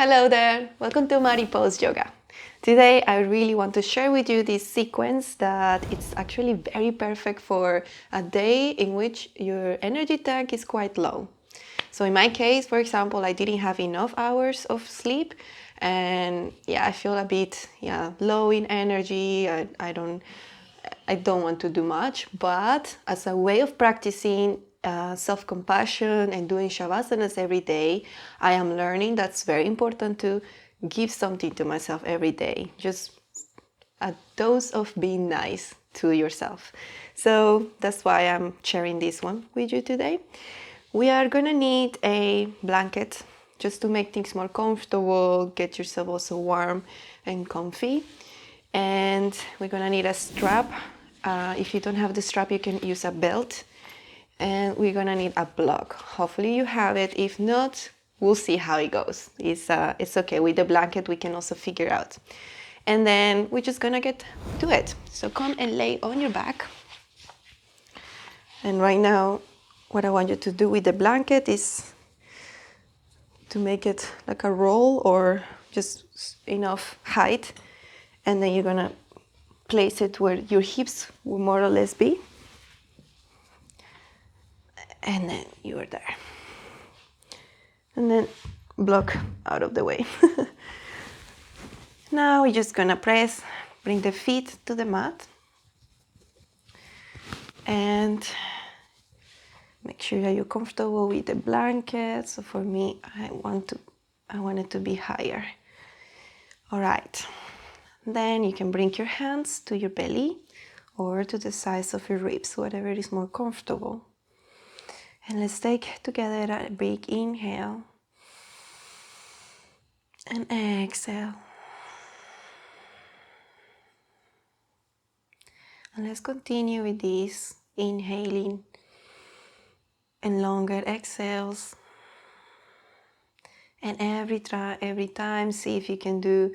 Hello there, welcome to Mariposa Yoga. Today I really want to share with you this sequence that it's actually very perfect for a day in which your energy tank is quite low. So in my case, for example, I didn't have enough hours of sleep and I feel a bit low in energy. I don't want to do much, but as a way of practicing self-compassion and doing shavasanas every day, I am learning that's very important to give something to myself every day, just a dose of being nice to yourself. So that's why I'm sharing this one with you today. We are gonna need a blanket just to make things more comfortable, get yourself also warm and comfy. And we're gonna need a strap. If you don't have the strap, you can use a belt. And we're gonna need a block. Hopefully you have it. If not, we'll see how it goes. It's okay. With the blanket, we can also figure out. And then we're just gonna get to it. So come and lay on your back. And right now, what I want you to do with the blanket is to make it like a roll or just enough height. And then you're gonna place it where your hips will more or less be. And then you are there. And then block out of the way. Now we're just gonna bring the feet to the mat. And make sure that you're comfortable with the blanket. So for me, I want it to be higher. All right. Then you can bring your hands to your belly or to the sides of your ribs, whatever is more comfortable. And let's take together a big inhale and exhale. And let's continue with this inhaling and longer exhales. And every time, see if you can do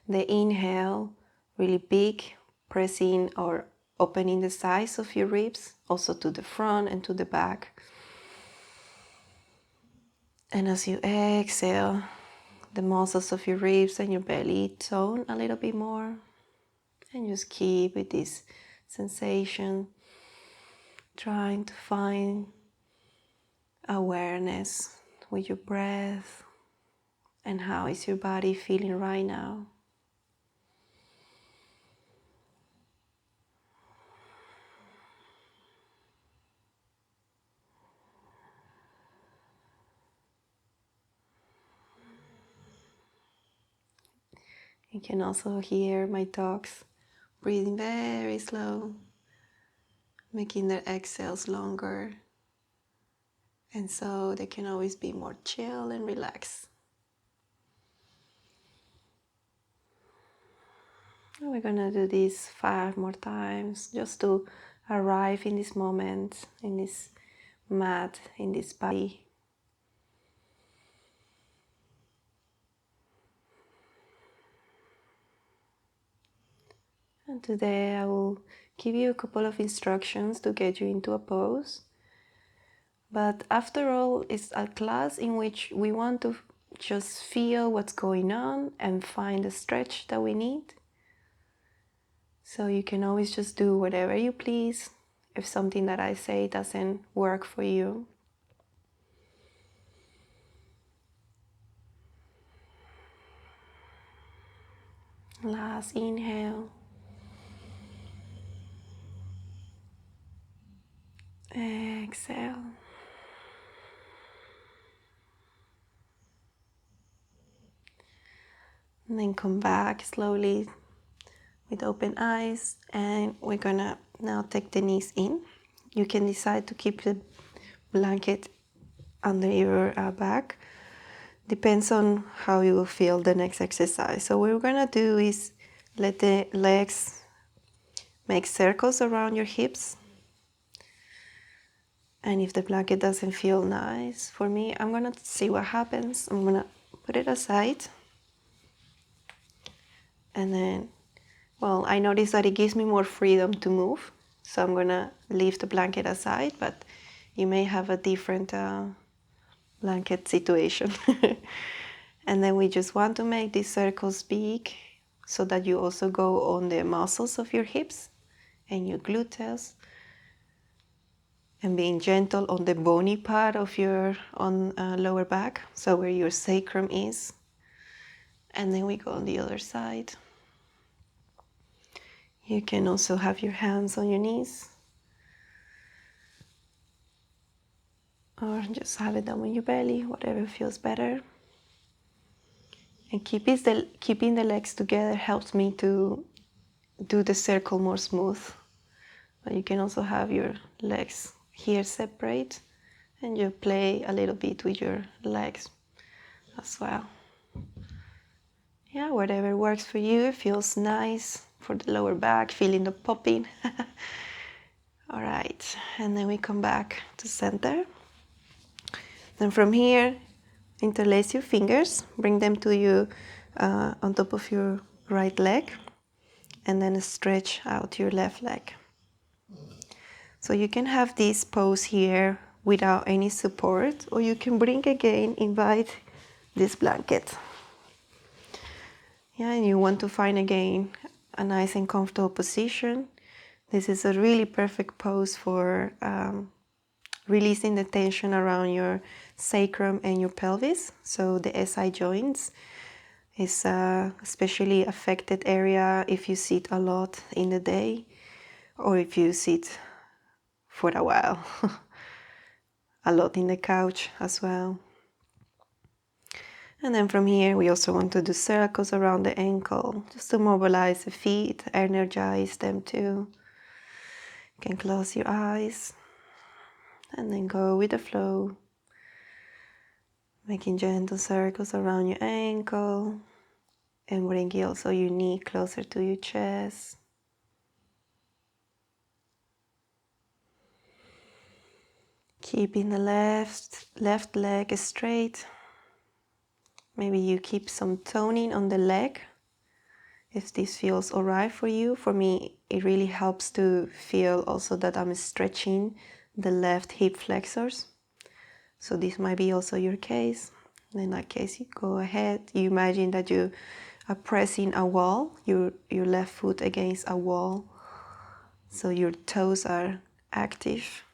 the inhale really big, pressing or opening the sides of your ribs, also to the front and to the back. And as you exhale, the muscles of your ribs and your belly tone a little bit more. And just keep with this sensation, trying to find awareness with your breath and how is your body feeling right now. You can also hear my dogs breathing very slow, making their exhales longer, and so they can always be more chill and relaxed. And we're gonna do this 5 more times just to arrive in this moment, in this mat, in this body. And today I will give you a couple of instructions to get you into a pose. But after all, it's a class in which we want to just feel what's going on and find the stretch that we need. So you can always just do whatever you please if something that I say doesn't work for you. Last inhale. Exhale. And then come back slowly with open eyes, and we're gonna now take the knees in. You can decide to keep the blanket under your back. Depends on how you will feel the next exercise. So what we're gonna do is let the legs make circles around your hips. And if the blanket doesn't feel nice for me, I'm gonna see what happens. I'm gonna put it aside. And then, I notice that it gives me more freedom to move. So I'm gonna leave the blanket aside, but you may have a different blanket situation. And then we just want to make these circles big so that you also go on the muscles of your hips and your gluteus, and being gentle on the bony part of your lower back, so where your sacrum is. And then we go on the other side. You can also have your hands on your knees, or just have it down on your belly, whatever feels better. And keeping the legs together helps me to do the circle more smooth. But you can also have your legs here separate, and you play a little bit with your legs as well. Yeah, whatever works for you, feels nice for the lower back, feeling the popping. All right, and then we come back to center. Then from here, interlace your fingers, bring them to you on top of your right leg, and then stretch out your left leg. So you can have this pose here without any support, or you can invite this blanket. Yeah, and you want to find again a nice and comfortable position. This is a really perfect pose for releasing the tension around your sacrum and your pelvis. So the SI joints is a especially affected area if you sit a lot in the day, or if you sit for a while, a lot in the couch as well. And then from here, we also want to do circles around the ankle, just to mobilize the feet, energize them too. You can close your eyes and then go with the flow, making gentle circles around your ankle, and bringing also your knee closer to your chest. Keeping the left leg straight. Maybe you keep some toning on the leg if this feels alright for you. For me, it really helps to feel also that I'm stretching the left hip flexors. So this might be also your case. In that case, you go ahead. You imagine that you are pressing a wall, your left foot against a wall. So your toes are active.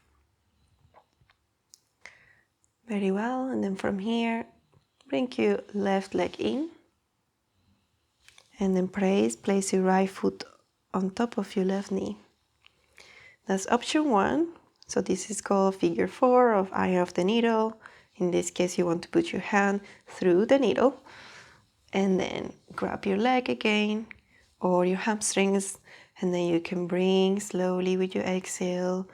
Very well. And then from here, bring your left leg in, and then place your right foot on top of your left knee. That's option 1. So this is called figure 4 of eye of the needle. In this case, you want to put your hand through the needle and then grab your leg again or your hamstrings, and then you can bring slowly with your exhale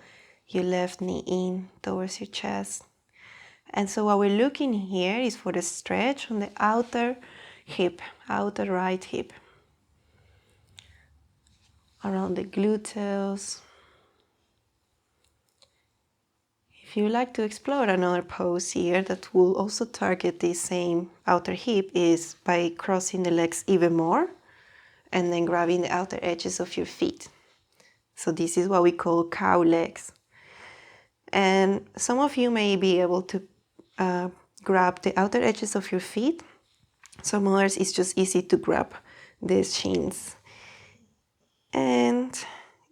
your left knee in towards your chest. And so what we're looking here is for the stretch on the outer hip, outer right hip, around the gluteus. If you like to explore another pose here that will also target the same outer hip, is by crossing the legs even more and then grabbing the outer edges of your feet. So this is what we call cow legs. And some of you may be able to grab the outer edges of your feet. Some others, it's just easy to grab the shins. And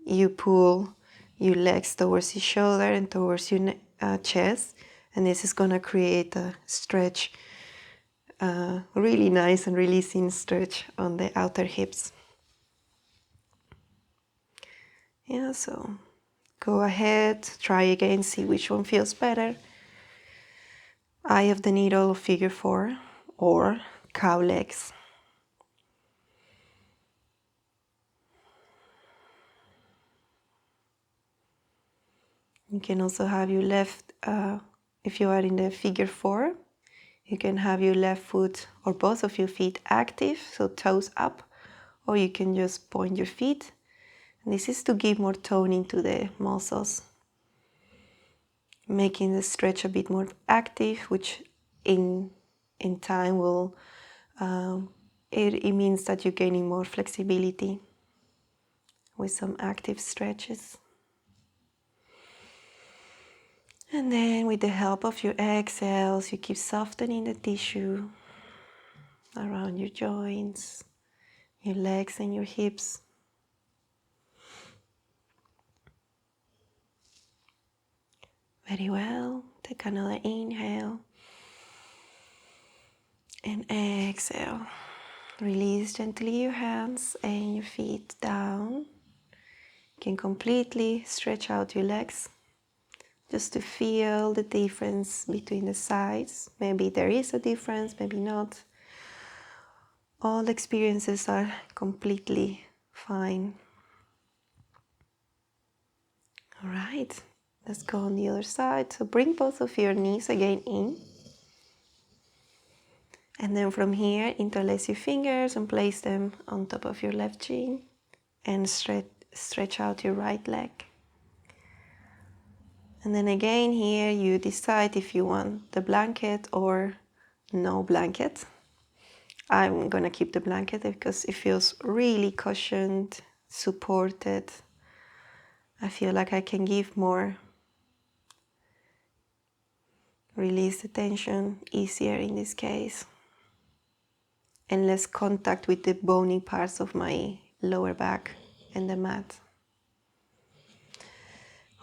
you pull your legs towards your shoulder and towards your chest. And this is going to create a stretch, really nice and releasing stretch on the outer hips. Yeah, so go ahead, try again, see which one feels better. Eye of the needle, figure 4, or cow legs. You can also have your left, if you are in the figure 4, you can have your left foot or both of your feet active, so toes up, or you can just point your feet. And this is to give more toning to the muscles, making the stretch a bit more active, which in time will, it means that you're gaining more flexibility with some active stretches. And then with the help of your exhales, you keep softening the tissue. around your joints, your legs and your hips. Very well. Take another inhale and exhale. Release gently your hands and your feet down. You can completely stretch out your legs just to feel the difference between the sides. Maybe there is a difference, maybe not. All experiences are completely fine. All right, let's go on the other side. So bring both of your knees again in. And then from here, interlace your fingers and place them on top of your left shin and stretch out your right leg. And then again here, you decide if you want the blanket or no blanket. I'm gonna keep the blanket because it feels really cushioned, supported. I feel like I can give more. Release the tension easier in this case. And less contact with the bony parts of my lower back and the mat.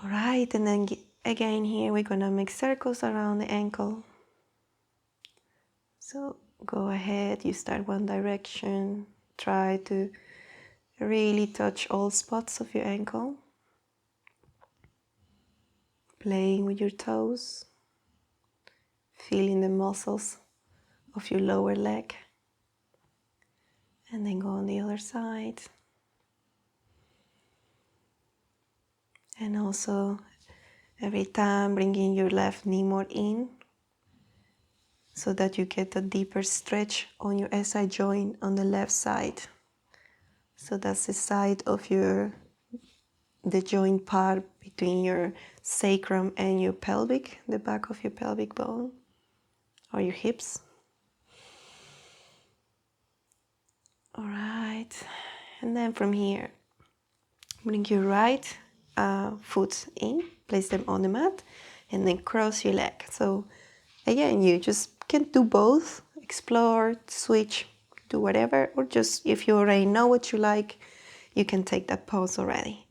All right, and then again here we're gonna make circles around the ankle. So go ahead, you start one direction, try to really touch all spots of your ankle. Playing with your toes, feeling the muscles of your lower leg. And then go on the other side. And also every time bringing your left knee more in so that you get a deeper stretch on your SI joint on the left side. So that's the side of the joint part between your sacrum and your pelvic, the back of your pelvic bone or your hips. All right, and then from here, bring your right foot in, place them on the mat, and then cross your leg. So again, you just can do both, explore, switch, do whatever, or just if you already know what you like, you can take that pose already.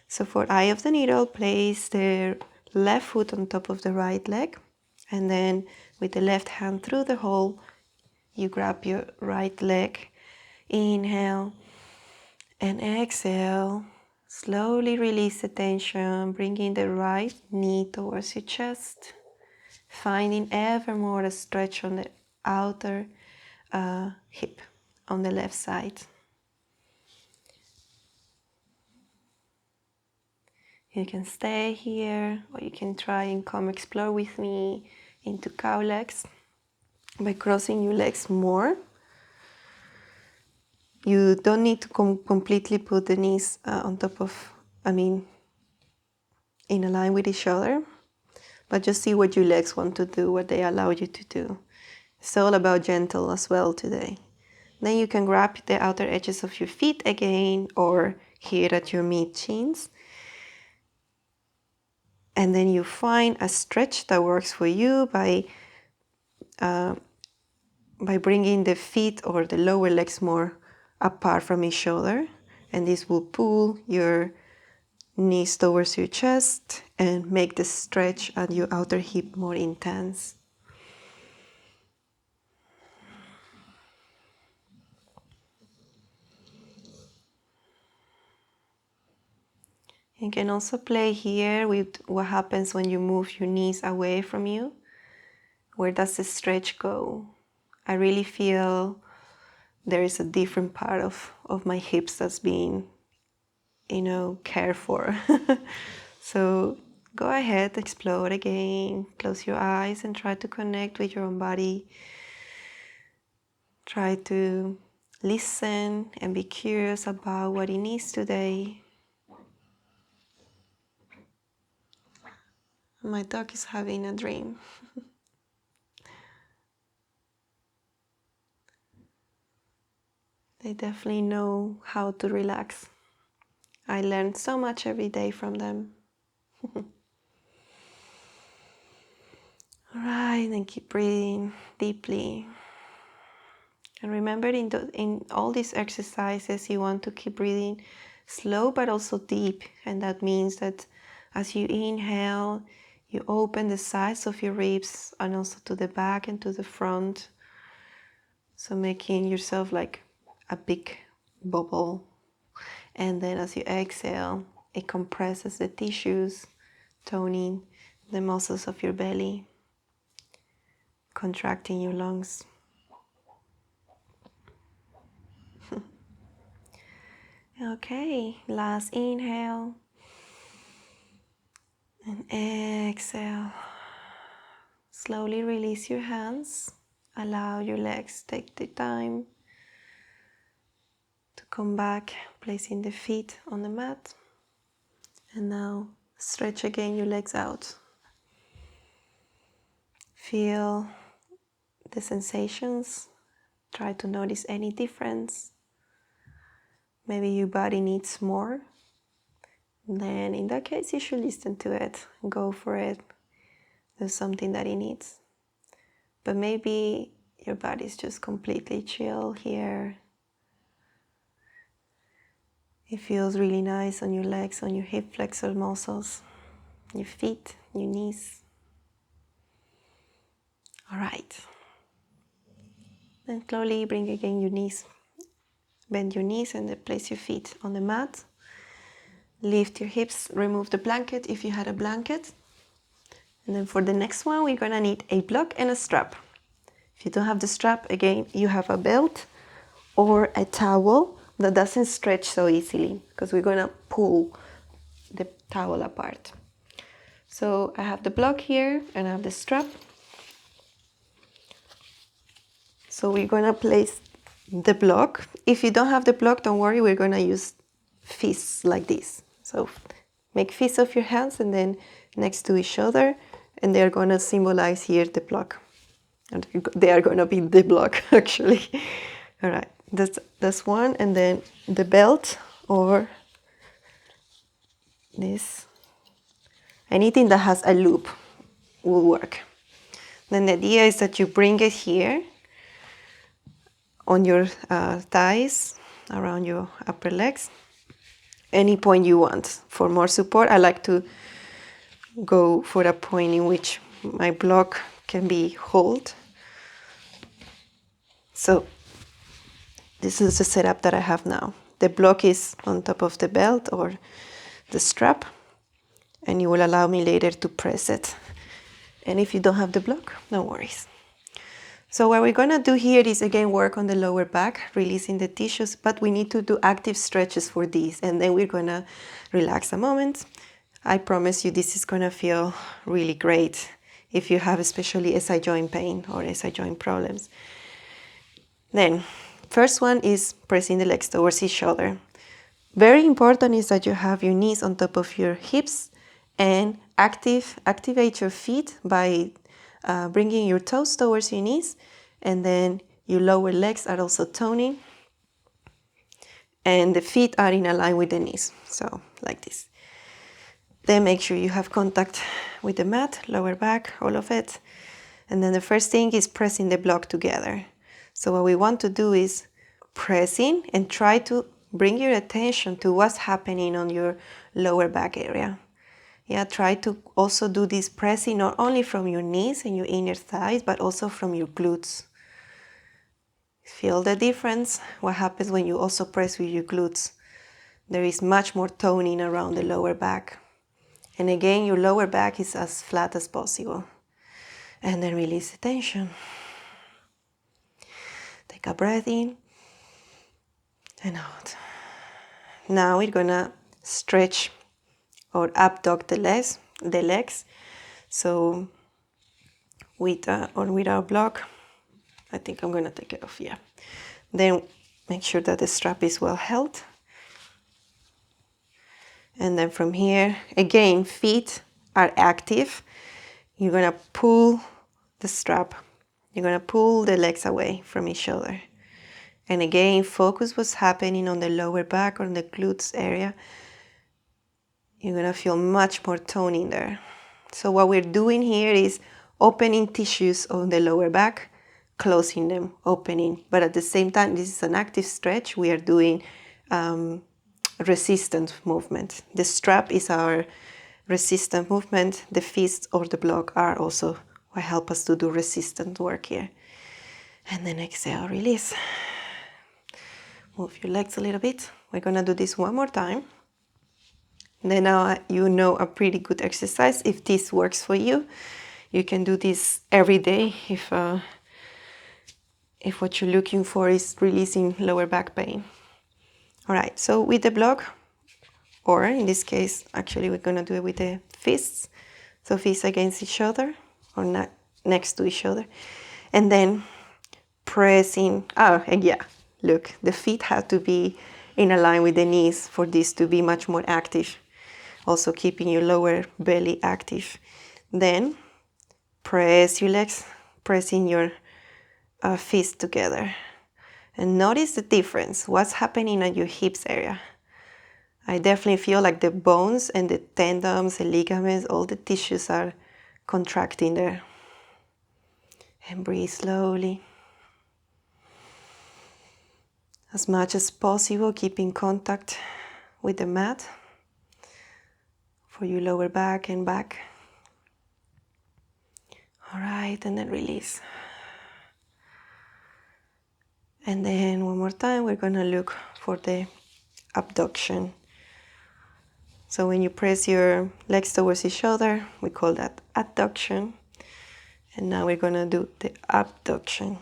So for eye of the needle, place the left foot on top of the right leg, and then with the left hand through the hole, you grab your right leg. Inhale and exhale. Slowly release the tension, bringing the right knee towards your chest, finding ever more a stretch on the outer hip on the left side. You can stay here, or you can try and come explore with me into cow legs by crossing your legs more. You don't need to completely put the knees on top of, in a line with each other, but just see what your legs want to do, what they allow you to do. It's all about gentle as well today. Then you can grab the outer edges of your feet again, or here at your mid-shins. And then you find a stretch that works for you by bringing the feet or the lower legs more apart from each other, and this will pull your knees towards your chest and make the stretch at your outer hip more intense. You can also play here with what happens when you move your knees away from you. Where does the stretch go? I really feel there is a different part of my hips that's being, cared for. So go ahead, explore again. Close your eyes and try to connect with your own body. Try to listen and be curious about what it needs today. My dog is having a dream. They definitely know how to relax. I learn so much every day from them. All right, and keep breathing deeply. And remember, in all these exercises, you want to keep breathing slow but also deep. And that means that as you inhale, you open the sides of your ribs and also to the back and to the front. So making yourself like a big bubble. And then as you exhale, it compresses the tissues, toning the muscles of your belly, contracting your lungs. Okay, last inhale and exhale. Slowly release your hands. Allow your legs take the time to come back, placing the feet on the mat. And now stretch again your legs out. Feel the sensations. Try to notice any difference. Maybe your body needs more. Then in that case, you should listen to it. Go for it. There's something that it needs. But maybe your body's just completely chill here. It feels really nice on your legs, on your hip flexor muscles, your feet, your knees. All right. Then slowly bring again your knees. Bend your knees and then place your feet on the mat. Lift your hips, remove the blanket if you had a blanket. And then for the next one, we're gonna need a block and a strap. If you don't have the strap, again, you have a belt or a towel that doesn't stretch so easily because we're gonna pull the towel apart. So I have the block here and I have the strap. So we're gonna place the block. If you don't have the block, don't worry, we're gonna use fists like this. So make fists of your hands and then next to each other, and they're gonna symbolize here the block. And they are gonna be the block actually. All right, that's one, and then the belt or this. Anything that has a loop will work. Then the idea is that you bring it here on your thighs, around your upper legs, any point you want. For more support, I like to go for a point in which my block can be held. So this is the setup that I have now. The block is on top of the belt or the strap, and you will allow me later to press it. And if you don't have the block, no worries. So what we're gonna do here is again work on the lower back, releasing the tissues, but we need to do active stretches for these, and then we're gonna relax a moment. I promise you this is gonna feel really great if you have especially SI joint pain or SI joint problems. Then, first one is pressing the legs towards each other. Very important is that you have your knees on top of your hips and activate your feet by bringing your toes towards your knees, and then your lower legs are also toning, and the feet are in a line with the knees, so like this. Then make sure you have contact with the mat, lower back, all of it. And then the first thing is pressing the block together. So what we want to do is pressing and try to bring your attention to what's happening on your lower back area. Yeah, try to also do this pressing not only from your knees and your inner thighs, but also from your glutes. Feel the difference, what happens when you also press with your glutes. There is much more toning around the lower back. And again, your lower back is as flat as possible. And then release the tension. Take a breath in and out. Now we're gonna stretch or abduct the legs. So with or without block, I think I'm gonna take it off, yeah. Then make sure that the strap is well held. And then from here, again, feet are active. You're gonna pull the strap. You're gonna pull the legs away from each other. And again, focus what's happening on the lower back or the glutes area. You're gonna feel much more toning there. So what we're doing here is opening tissues on the lower back, closing them, opening. But at the same time, this is an active stretch. We are doing resistant movement. The strap is our resistant movement. The fist or the block are also what help us to do resistant work here. And then exhale, release. Move your legs a little bit. We're gonna do this one more time. Then now you know a pretty good exercise. If this works for you, you can do this every day if what you're looking for is releasing lower back pain. All right, so with the block, or in this case, actually we're gonna do it with the fists. So fists against each other or not next to each other. And then pressing, and yeah, look, the feet have to be in a line with the knees for this to be much more active. Also keeping your lower belly active. Then press your legs, pressing your fists together. And notice the difference, what's happening at your hips area. I definitely feel like the bones and the tendons, the ligaments, all the tissues are contracting there. And breathe slowly. As much as possible, keep in contact with the mat for your lower back and back. All right, and then release. And then one more time, we're gonna look for the abduction. So when you press your legs towards each other, we call that adduction. And now we're gonna do the abduction.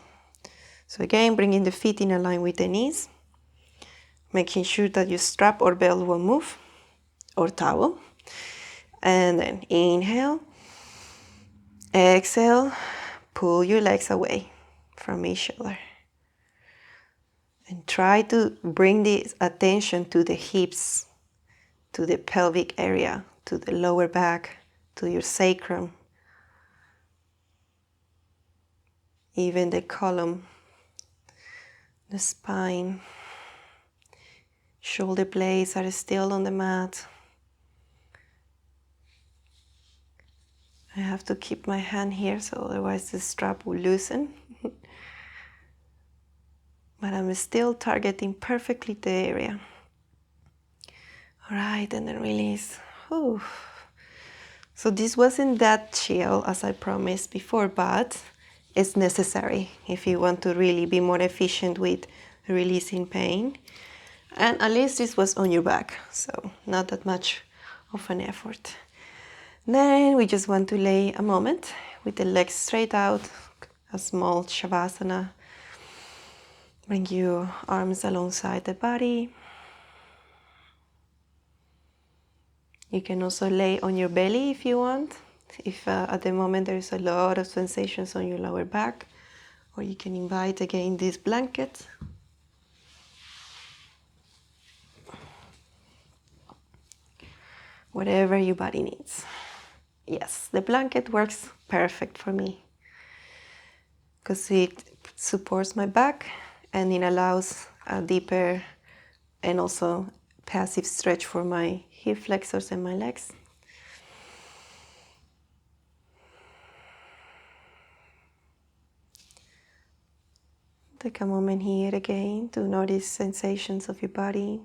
So again, bringing the feet in a line with the knees, making sure that your strap or belt won't move, or towel. And then inhale, exhale, pull your legs away from each other. And try to bring this attention to the hips, to the pelvic area, to the lower back, to your sacrum, even the column, the spine. Shoulder blades are still on the mat. I have to keep my hand here, so otherwise the strap will loosen. But I'm still targeting perfectly the area. All right, and then release. Whew. So this wasn't that chill as I promised before, but it's necessary if you want to really be more efficient with releasing pain. And at least this was on your back, so not that much of an effort. Then we just want to lay a moment with the legs straight out, a small shavasana. Bring your arms alongside the body. You can also lay on your belly if you want, if at the moment there is a lot of sensations on your lower back, or you can invite again this blanket. Whatever your body needs. Yes, the blanket works perfect for me because it supports my back and it allows a deeper and also passive stretch for my hip flexors and my legs. Take a moment here again to notice sensations of your body,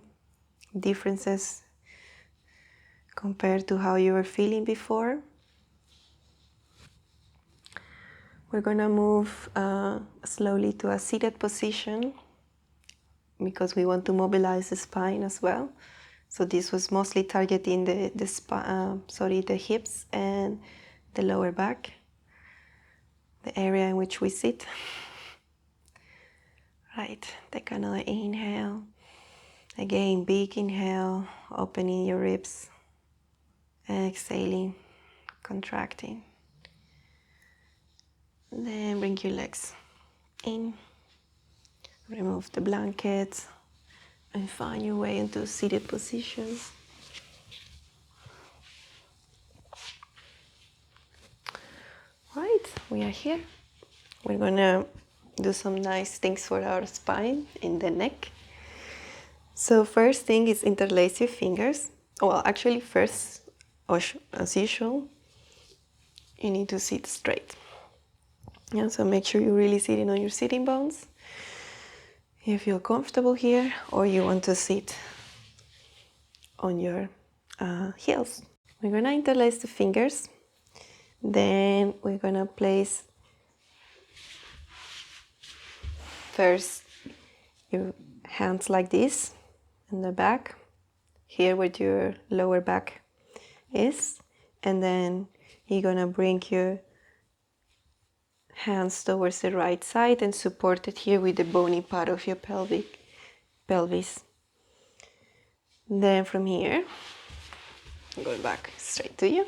differences compared to how you were feeling before. We're gonna move slowly to a seated position because we want to mobilize the spine as well. So this was mostly targeting the hips and the lower back, the area in which we sit. Right, take another inhale. Again, big inhale, opening your ribs. Exhaling, contracting. Then bring your legs in. Remove the blankets and find your way into seated position. Right, we are here. We're gonna do some nice things for our spine and the neck. So first thing is interlace your fingers. Well, actually first, as usual, you need to sit straight. Yeah, so make sure you're really sitting on your sitting bones. You feel comfortable here, or you want to sit on your heels. We're gonna interlace the fingers. Then we're gonna place first your hands like this in the back, here where your lower back is, and then you're gonna bring your hands towards the right side and support it here with the bony part of your pelvis. Then from here, going back straight to you.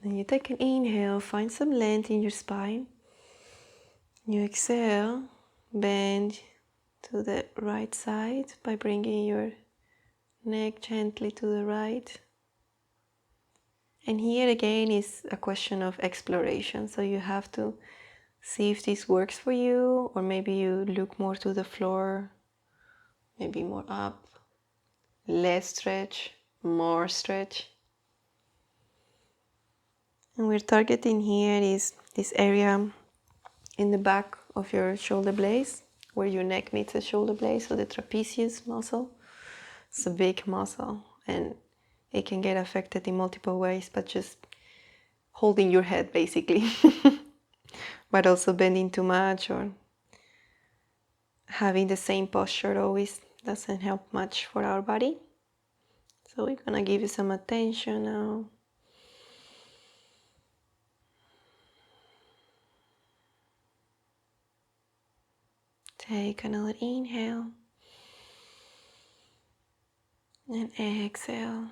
Then you take an inhale, find some length in your spine. You exhale, bend to the right side by bringing your neck gently to the right. And here again is a question of exploration, so you have to see if this works for you, or maybe you look more to the floor, maybe more up, less stretch, more stretch. And we're targeting here is this area in the back of your shoulder blades, where your neck meets the shoulder blade, so the trapezius muscle. It's a big muscle and it can get affected in multiple ways, but just holding your head basically. But also bending too much or having the same posture always doesn't help much for our body. So we're gonna give you some attention now. Take another inhale and exhale.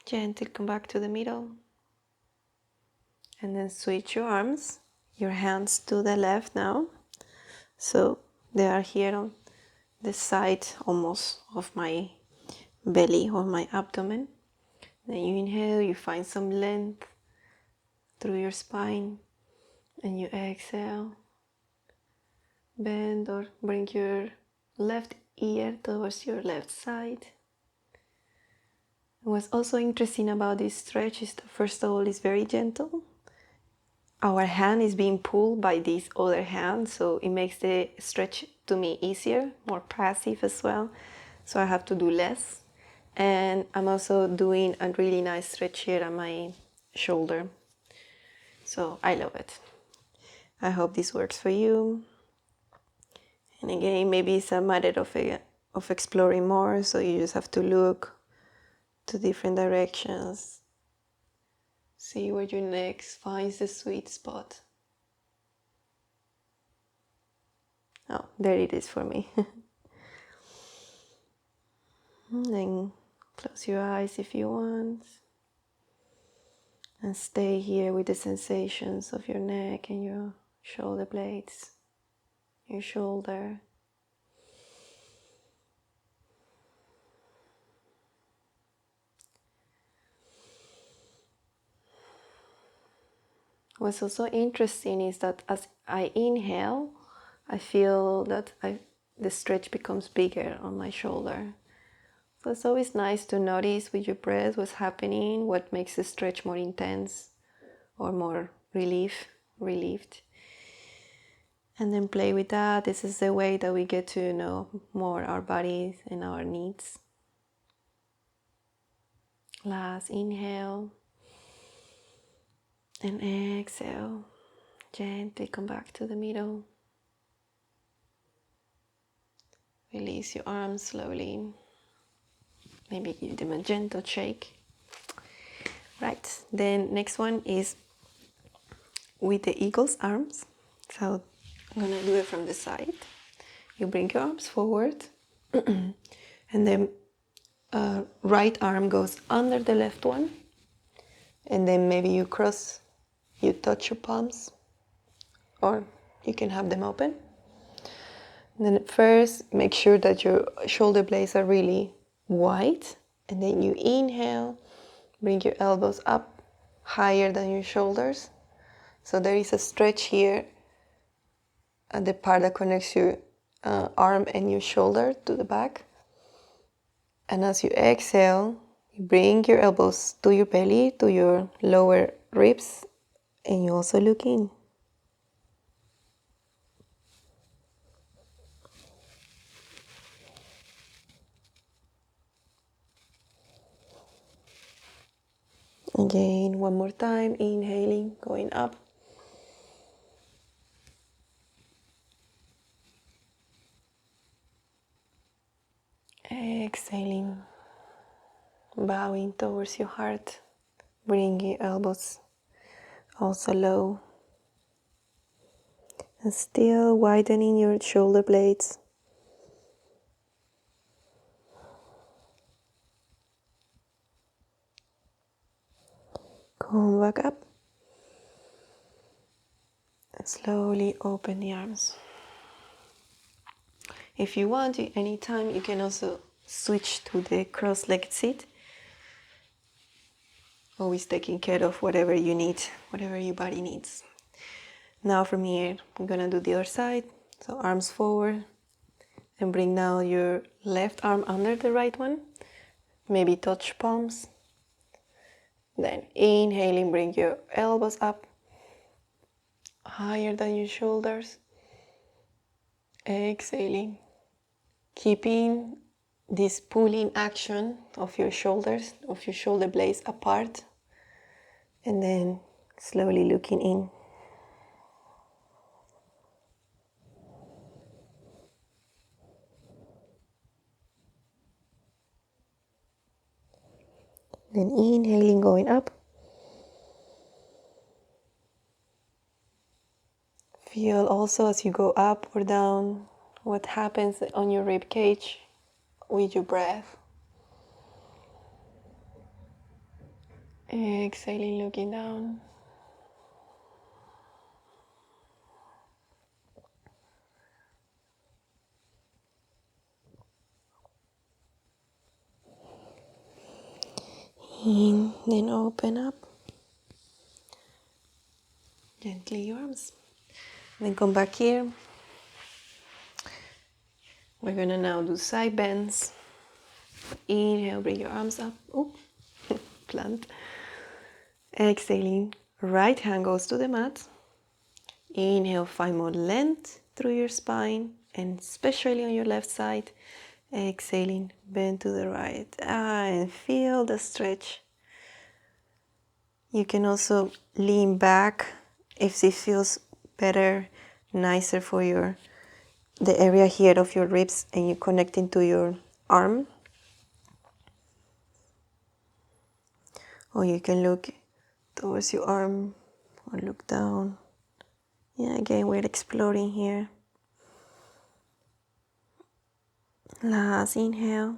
Gently come back to the middle. And then switch your arms, your hands to the left now. So they are here on the side almost of my belly or my abdomen. Then you inhale, you find some length through your spine, and you exhale. Bend or bring your left ear towards your left side. What's also interesting about this stretch is that first of all, it's very gentle. Our hand is being pulled by this other hand, so it makes the stretch to me easier, more passive as well. So I have to do less. And I'm also doing a really nice stretch here on my shoulder. So I love it. I hope this works for you. And again, maybe it's a matter of exploring more, so you just have to look to different directions. See where your neck finds the sweet spot. Oh, there it is for me. Then close your eyes if you want. And stay here with the sensations of your neck and your shoulder blades, your shoulder. What's also interesting is that as I inhale, I feel that the stretch becomes bigger on my shoulder. So it's always nice to notice with your breath what's happening, what makes the stretch more intense or more relieved. And then play with that. This is the way that we get to know more our bodies and our needs. Last inhale. And exhale. Gently come back to the middle. Release your arms slowly. Maybe give them a gentle shake. Right, then next one is with the eagle's arms. So I'm gonna do it from the side. You bring your arms forward and then right arm goes under the left one, and then maybe you touch your palms, or you can have them open. And then first make sure that your shoulder blades are really wide, and then you inhale, bring your elbows up higher than your shoulders. So there is a stretch here at the part that connects your arm and your shoulder to the back. And as you exhale, you bring your elbows to your belly, to your lower ribs, and you also look in. Again, one more time, inhaling, going up. Exhaling, bowing towards your heart, bringing your elbows also low. And still widening your shoulder blades. Come back up. And slowly open the arms. If you want, anytime you can also switch to the cross-legged seat. Always taking care of whatever you need, whatever your body needs. Now from here, I'm gonna do the other side. So arms forward and bring now your left arm under the right one. Maybe touch palms. Then inhaling, bring your elbows up, higher than your shoulders. Exhaling, keeping this pulling action of your shoulders, of your shoulder blades apart. And then slowly looking in. Then inhaling, going up. Feel also as you go up or down what happens on your rib cage with your breath. Exhaling, looking down. In, then open up. Gently your arms. Then come back here. We're gonna now do side bends. Inhale, bring your arms up. Oh, plant. Exhaling, right hand goes to the mat. Inhale, find more length through your spine, and especially on your left side. Exhaling, bend to the right. And feel the stretch. You can also lean back if this feels better, nicer for the area here of your ribs, and you connecting to your arm. Or you can look towards your arm or look down. Yeah, again, we're exploring here. Last inhale.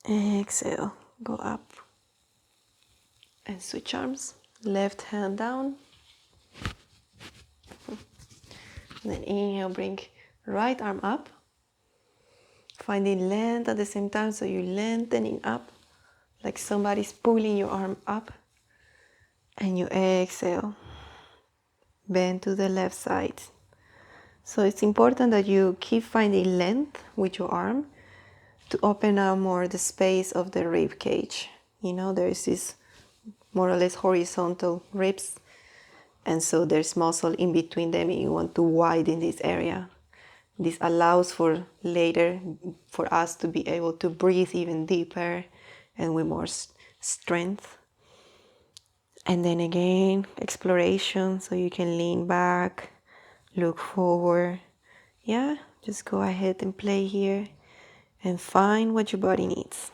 Exhale, go up. And switch arms. Left hand down. Then inhale, bring right arm up. Finding length at the same time, so you're lengthening up, like somebody's pulling your arm up. And you exhale. Bend to the left side. So it's important that you keep finding length with your arm to open up more the space of the rib cage. You know, there is this more or less horizontal ribs, and so there's muscle in between them, and you want to widen this area. This allows for later for us to be able to breathe even deeper and with more strength. And then again, exploration, so you can lean back, look forward. Yeah, just go ahead and play here and find what your body needs.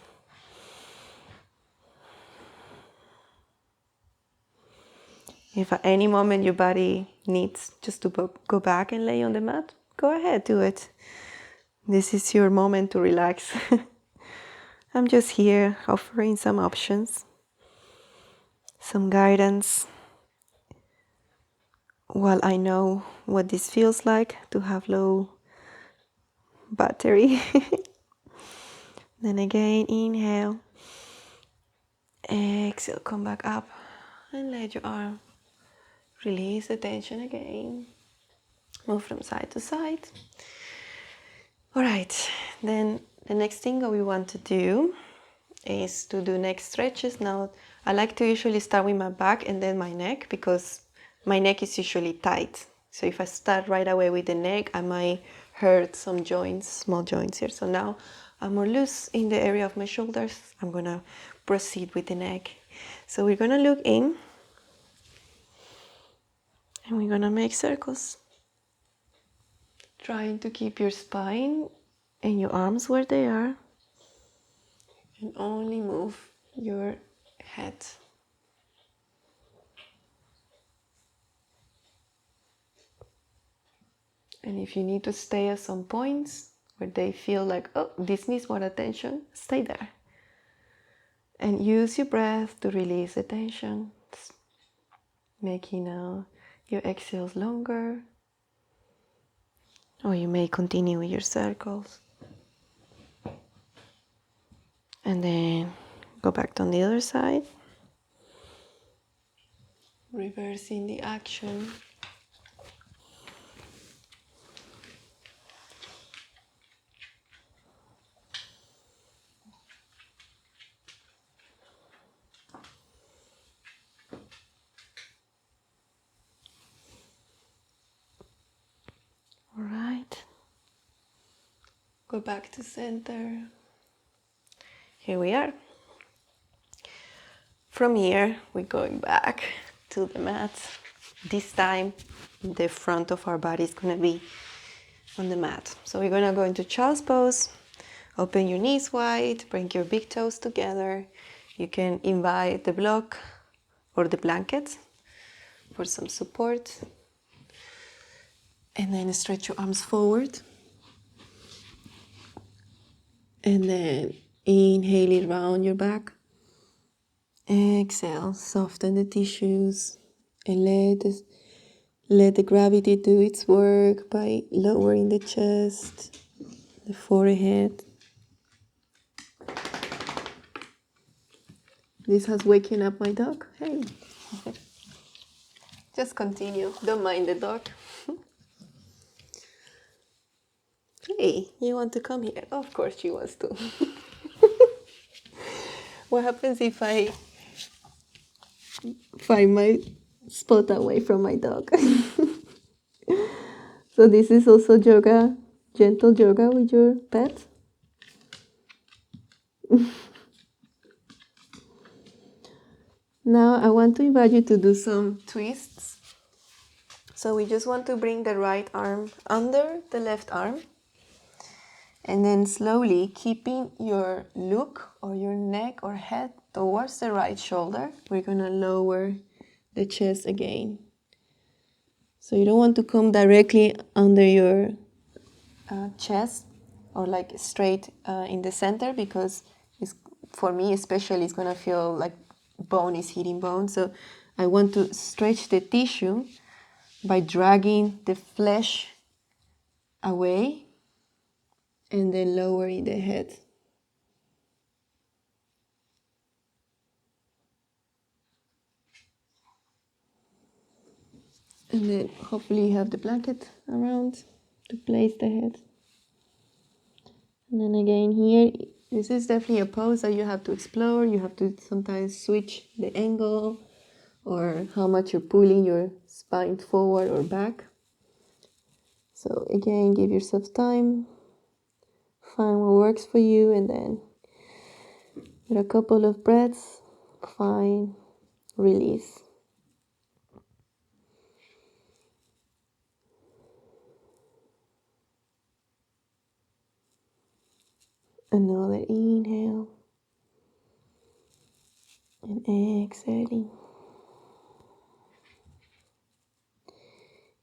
If at any moment your body needs just to go back and lay on the mat, go ahead, do it. This is your moment to relax. I'm just here offering some options, some guidance. While I know what this feels like to have low battery. Then again, inhale. Exhale, come back up and let your arm release the tension again. Move from side to side. All right, then the next thing that we want to do is to do neck stretches. Now, I like to usually start with my back and then my neck, because my neck is usually tight. So if I start right away with the neck, I might hurt some joints, small joints here. So now I'm more loose in the area of my shoulders. I'm gonna proceed with the neck. So we're gonna look in and we're gonna make circles. Trying to keep your spine and your arms where they are and only move your head. And if you need to stay at some points where they feel like, oh, this needs more attention, stay there. And use your breath to release the tension, making your exhales longer. Or you may continue with your circles. And then go back on the other side. Reversing the action. All right. Go back to center. Here we are. From here, we're going back to the mat. This time, the front of our body is going to be on the mat. So we're going to go into child's pose. Open your knees wide, bring your big toes together. You can invite the block or the blanket for some support. And then stretch your arms forward. And then inhale it round your back. Exhale, soften the tissues and let the gravity do its work by lowering the chest, the forehead. This has waken up my dog. Hey. Just continue. Don't mind the dog. Hey, you want to come here? Of course she wants to. What happens if I find my spot away from my dog? So this is also yoga, gentle yoga with your pet. Now I want to invite you to do some twists. So we just want to bring the right arm under the left arm. And then slowly, keeping your look or your neck or head towards the right shoulder, we're going to lower the chest again. So you don't want to come directly under your chest or like straight in the center, because for me especially it's going to feel like bone is hitting bone. So I want to stretch the tissue by dragging the flesh away and then lowering the head. And then hopefully you have the blanket around to place the head. And then again here, this is definitely a pose that you have to explore. You have to sometimes switch the angle or how much you're pulling your spine forward or back. So again, give yourself time. Find what works for you, and then with a couple of breaths, find release. Another inhale and exhaling.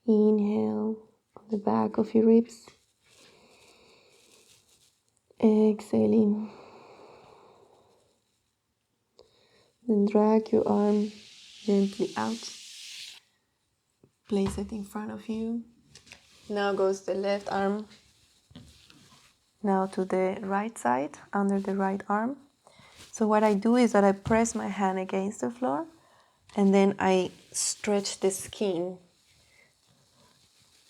Inhale on the back of your ribs. Exhaling. Then drag your arm gently out. Place it in front of you. Now goes the left arm. Now to the right side, under the right arm. So what I do is that I press my hand against the floor and then I stretch the skin.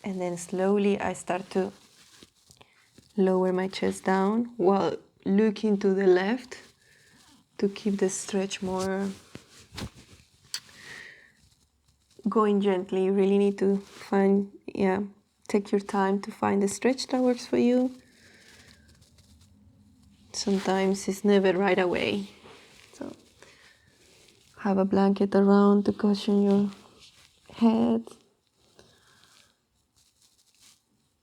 And then slowly I start to lower my chest down while looking to the left to keep the stretch more going gently. You really need to take your time to find the stretch that works for you. Sometimes it's never right away. So have a blanket around to cushion your head.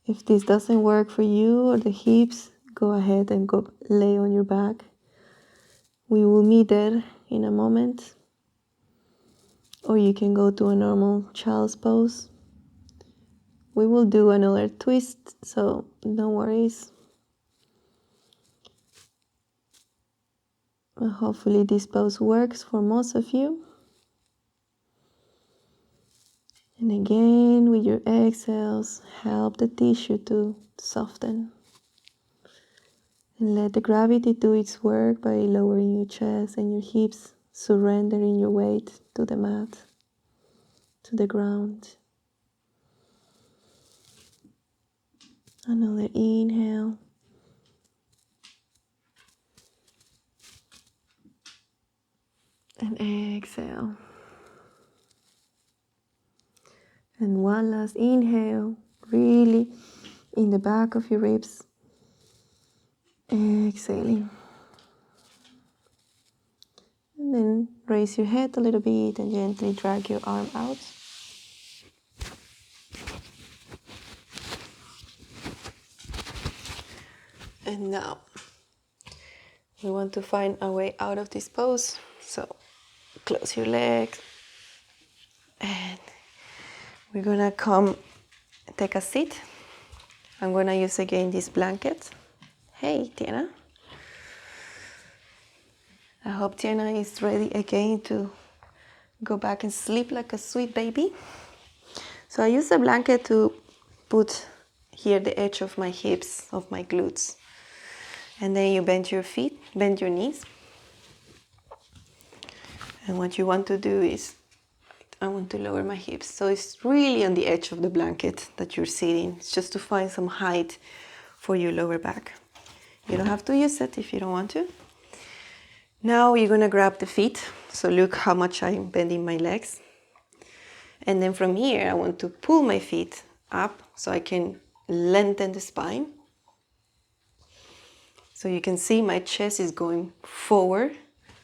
If this doesn't work for you or the hips, go ahead and go lay on your back. We will meet there in a moment. Or you can go to a normal child's pose. We will do another twist, so no worries. Hopefully this pose works for most of you. And again, with your exhales, help the tissue to soften. And let the gravity do its work by lowering your chest and your hips, surrendering your weight to the mat, to the ground. Another inhale. And exhale. And one last inhale, really in the back of your ribs. Exhaling. And then raise your head a little bit and gently drag your arm out. And now, we want to find a way out of this pose. So, close your legs. And we're gonna come take a seat. I'm gonna use again this blanket. Hey, Tiana. I hope Tiana is ready again to go back and sleep like a sweet baby. So I use the blanket to put here the edge of my hips, of my glutes. And then you bend your feet, bend your knees. And what you want to do is, I want to lower my hips. So it's really on the edge of the blanket that you're sitting. It's just to find some height for your lower back. You don't have to use it if you don't want to. Now you're gonna grab the feet. So look how much I'm bending my legs. And then from here, I want to pull my feet up so I can lengthen the spine. So you can see my chest is going forward.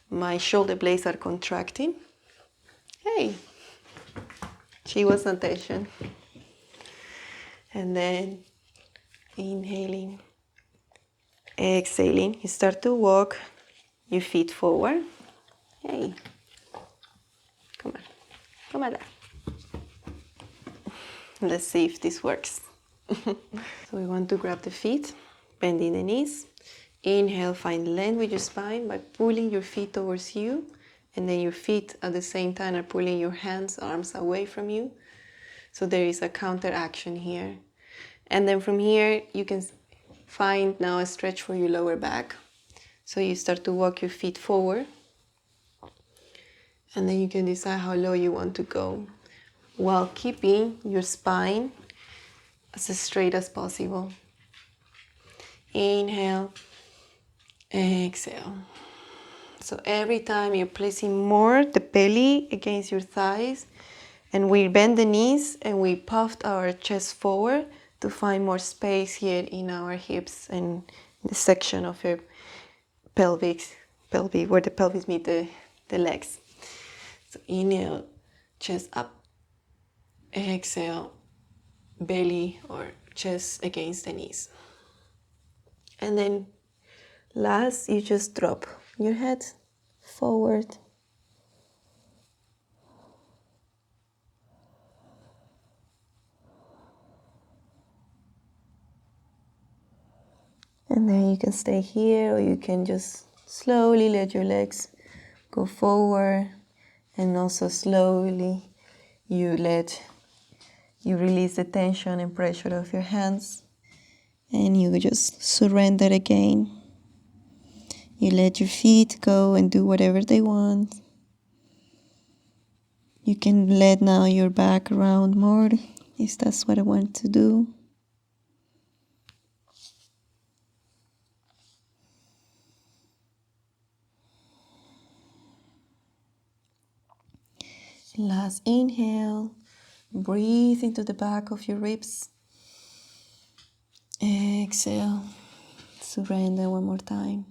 My shoulder blades are contracting. Hey, she was on tension. And then inhaling, exhaling. You start to walk your feet forward. Hey, come on, come on. Let's see if this works. So we want to grab the feet, bending the knees. Inhale, find length with your spine by pulling your feet towards you. And then your feet at the same time are pulling your hands, arms away from you. So there is a counter action here. And then from here, you can find now a stretch for your lower back. So you start to walk your feet forward. And then you can decide how low you want to go, while keeping your spine as straight as possible. Inhale, exhale. So every time you're placing more the belly against your thighs, and we bend the knees and we puffed our chest forward to find more space here in our hips and the section of your pelvis, where the pelvis meet the legs. So inhale, chest up. Exhale, belly or chest against the knees. And then last, you just drop your head forward. And then you can stay here, or you can just slowly let your legs go forward. And also slowly you release the tension and pressure of your hands. And you just surrender again. You let your feet go and do whatever they want. You can let now your back round more, if that's what I want to do. Last inhale, breathe into the back of your ribs. Exhale, surrender one more time.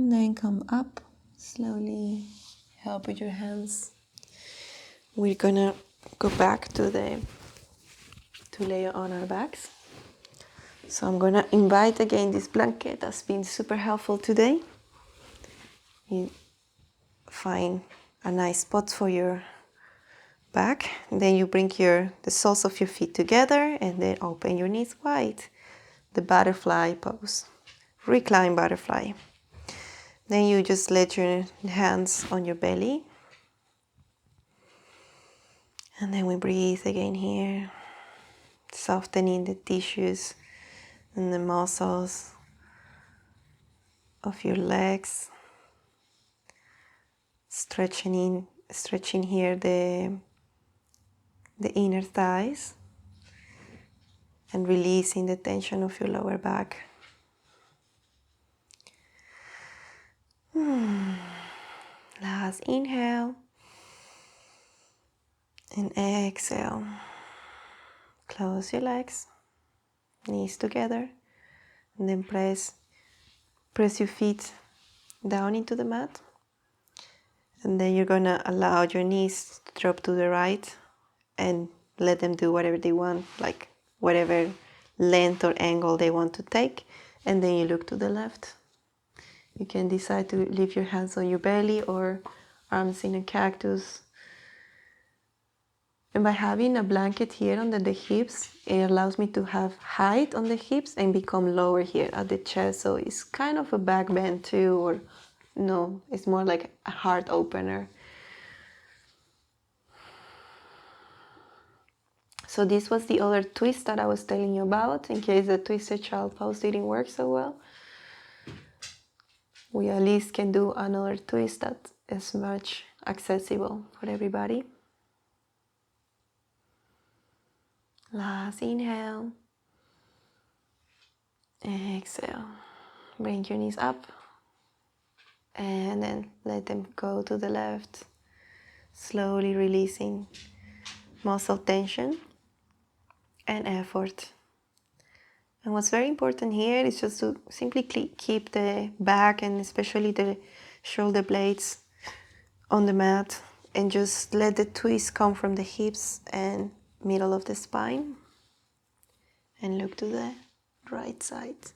And then come up slowly. Help with your hands. We're gonna go back to lay on our backs. So I'm gonna invite again this blanket that's been super helpful today. You find a nice spot for your back. And then you bring the soles of your feet together and then open your knees wide. The butterfly pose. Recline butterfly. Then you just let your hands on your belly. And then we breathe again here, softening the tissues and the muscles of your legs. Stretching here the inner thighs and releasing the tension of your lower back. Last inhale and exhale. Close your legs, knees together, and then press your feet down into the mat. And then you're gonna allow your knees to drop to the right and let them do whatever they want, like whatever length or angle they want to take. And then you look to the left. You can decide to leave your hands on your belly or arms in a cactus. And by having a blanket here under the hips, it allows me to have height on the hips and become lower here at the chest. So it's kind of a back bend too, or no, it's more like a heart opener. So this was the other twist that I was telling you about, in case the twisted child pose didn't work so well. We at least can do another twist that is much accessible for everybody. Last inhale. Exhale. Bring your knees up. And then let them go to the left. Slowly releasing muscle tension and effort. And what's very important here is just to simply keep the back and especially the shoulder blades on the mat and just let the twist come from the hips and middle of the spine. And look to the right side.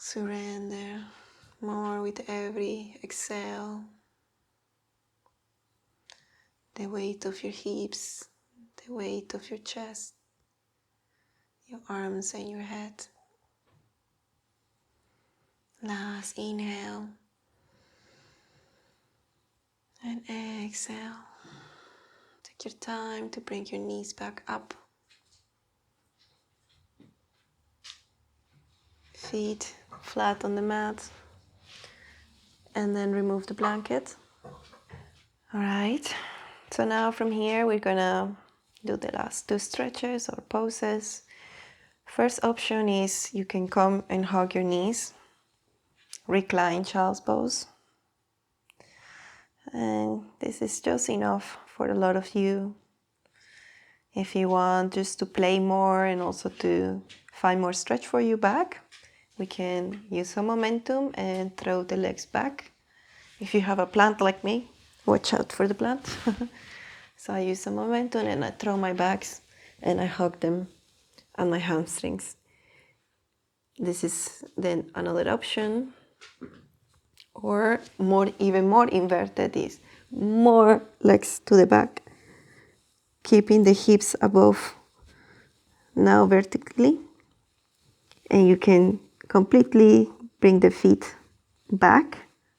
Surrender more with every exhale. The weight of your hips, the weight of your chest, your arms and your head. Last inhale and exhale. Take your time to bring your knees back up. Feet flat on the mat. And then remove the blanket. Alright, so now from here we're gonna do the last two stretches or poses. First option is you can come and hug your knees. Recline child's pose. And this is just enough for a lot of you. If you want just to play more and also to find more stretch for your back, we can use some momentum and throw the legs back. If you have a plant like me, watch out for the plant. So I use some momentum and I throw my backs and I hug them and my hamstrings. This is then another option. Or even more inverted is more legs to the back, keeping the hips above now vertically. And you can completely bring the feet back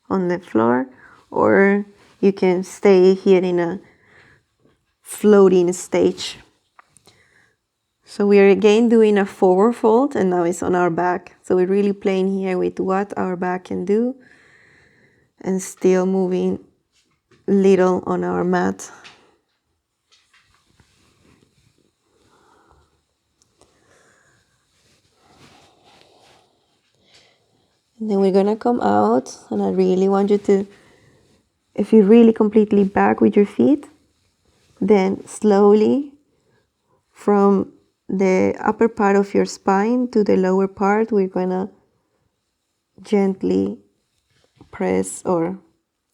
on the floor, or you can stay here in a floating stage. So we are again doing a forward fold, and now it's on our back. So we're really playing here with what our back can do and still moving little on our mat. And then we're gonna come out, and I really want you to, if you're really completely back with your feet, then slowly from the upper part of your spine to the lower part, we're gonna gently press or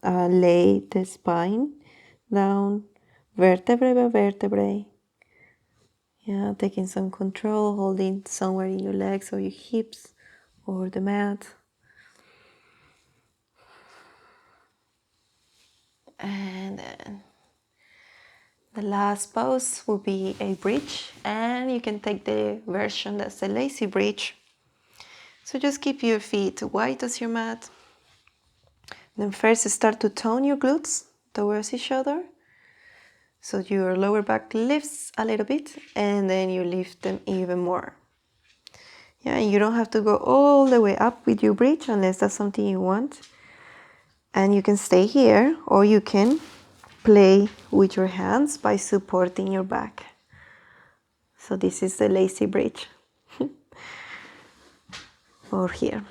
lay the spine down, vertebrae by vertebrae. Yeah, taking some control, holding somewhere in your legs or your hips or the mat. And then the last pose will be a bridge, and you can take the version that's a lazy bridge. So just keep your feet wide as your mat. Then first start to tone your glutes towards each other. So your lower back lifts a little bit, and then you lift them even more. Yeah, and you don't have to go all the way up with your bridge unless that's something you want. And you can stay here, or you can play with your hands by supporting your back. So this is the lazy bridge. Or here.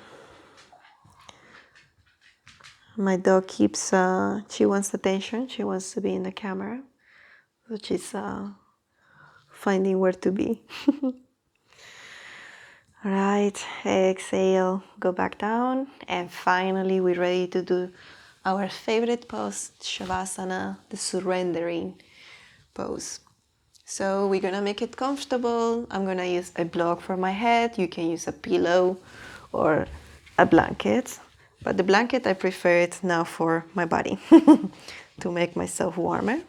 My dog keeps, she wants attention. She wants to be in the camera. So she's finding where to be. All right, exhale, go back down. And finally, we're ready to do our favorite pose, Shavasana, the surrendering pose. So we're gonna make it comfortable. I'm gonna use a block for my head. You can use a pillow or a blanket. But the blanket, I prefer it now for my body to make myself warmer.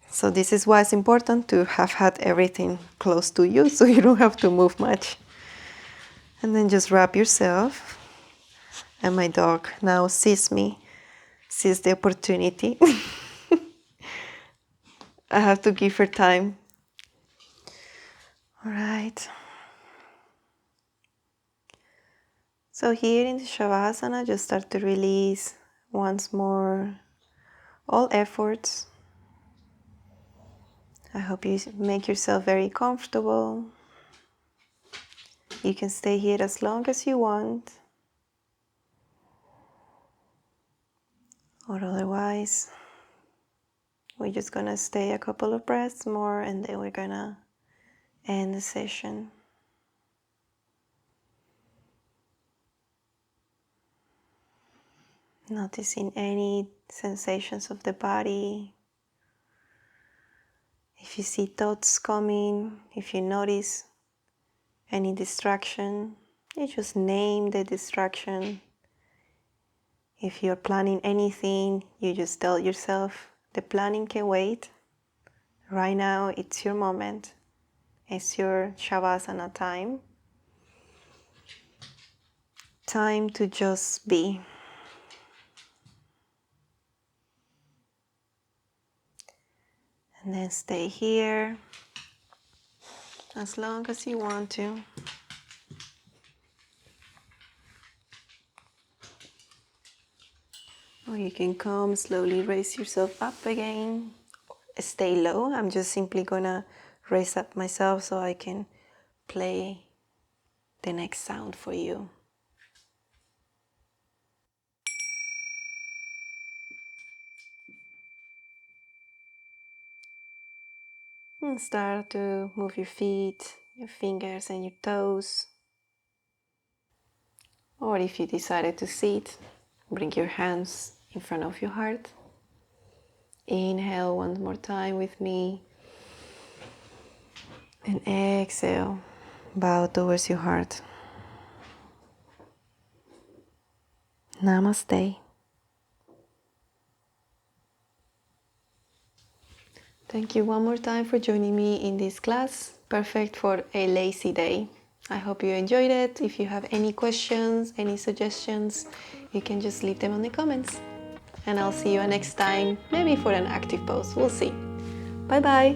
So this is why it's important to have had everything close to you so you don't have to move much. And then just wrap yourself. And my dog now sees me, sees the opportunity. I have to give her time. All right. So here in the Shavasana, just start to release once more all efforts. I hope you make yourself very comfortable. You can stay here as long as you want. Or otherwise, we're just gonna stay a couple of breaths more, and then we're gonna end the session. Noticing any sensations of the body. If you see thoughts coming, if you notice any distraction, you just name the distraction. If you're planning anything, you just tell yourself, the planning can wait. Right now, it's your moment. It's your Shavasana time. Time to just be. And then stay here as long as you want to. Or you can come, slowly raise yourself up again. Stay low. I'm just simply gonna raise up myself so I can play the next sound for you. And start to move your feet, your fingers and your toes. Or if you decided to sit, bring your hands in front of your heart. Inhale one more time with me. And exhale, bow towards your heart. Namaste. Thank you one more time for joining me in this class. Perfect for a lazy day. I hope you enjoyed it. If you have any questions, any suggestions, you can just leave them on the comments. And I'll see you next time, maybe for an active pose. We'll see. Bye bye.